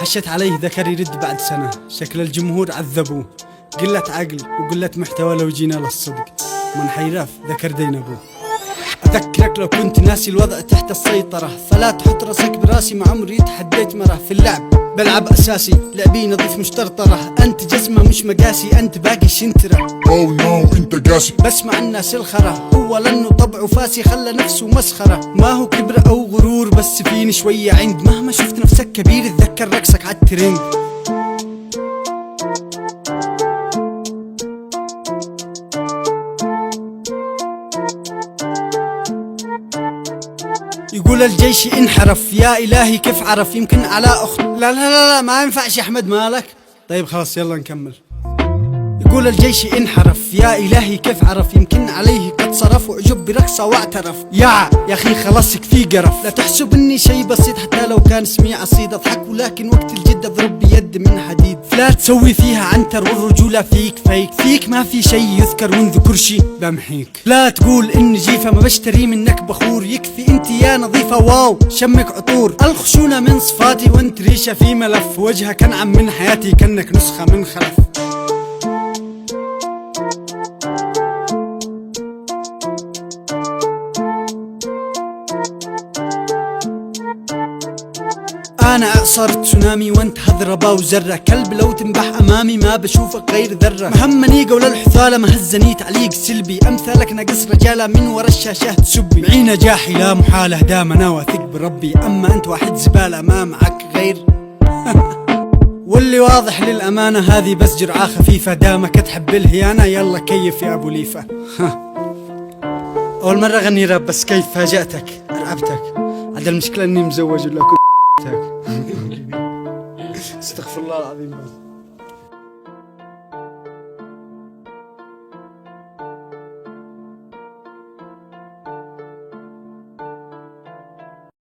حشت عليه ذكر يرد بعد سنة، شكل الجمهور عذبوه، قلة عقل وقلة محتوى لو جينا للصدق، من حيراف ذكر دين أبوه. أذكرك لو كنت ناسي الوضع تحت السيطرة، فلا تحط راسك براسي مع عمري تحديت مرة في اللعب، بلعب أساسي لعبي نظيف مش طرطرة، أنت جسمة مش مقاسي أنت باقي شنترة. أو نو أنت قاسي. بسمع الناس الخرا هو لأنه طبعه فاسي خلى نفسه مسخرة، ما هو كبر أو غرور بس فيني شوية عند، مهما شفت نفسك كبير تذكر رقصك عالترند. يقول الجيش انحرف، يا إلهي كيف عرف؟ يمكن على أخت. لا لا لا لا ما ينفعش يا أحمد مالك. طيب خلاص يلا نكمل. يقول الجيش انحرف، يا إلهي كيف عرف؟ يمكن عليه قد صرف وعجب برقصة واعترف. يا أخي خلاص كفي قرف، لا تحسب إني شي بسيط حتى لو كان اسمي عصيد، أضحك ولكن وقت الجد أضرب بيد من حديد، لا تسوي فيها عنتر والرجولة فيك فيك، فيك ما في شي يذكر وإن ذكر شي بمحيك. لا تقول إني جيفة ما بشتري منك بخور، يكفي انت يا نظيفة واو شمك عطور، الخشونة من صفاتي وانت ريشة في ملف، وجهك انعم من حياتي كأنك نسخة من خلف. أنا إعصار تسونامي وانت هضربة وزرة، كلب لو تنبح أمامي ما بشوفك غير ذرة، مهمني قول الحثالة مهزني تعليق سلبي، أمثالك نقص رجالة من ورا الشاشات سبي، معي نجاحي لا محالة دام أنا واثق بربي، أما أنت واحد زبالة ما معك غير واللي واضح للأمانة هذه بس جرعة خفيفة، دامك تحب الهيانة يلا كيف يا أبو ليفة. أول مرة غني راب بس كيف فاجأتك أرعبتك، عاد المشكلة إني مزوج ولا كنت استغفر الله العظيم.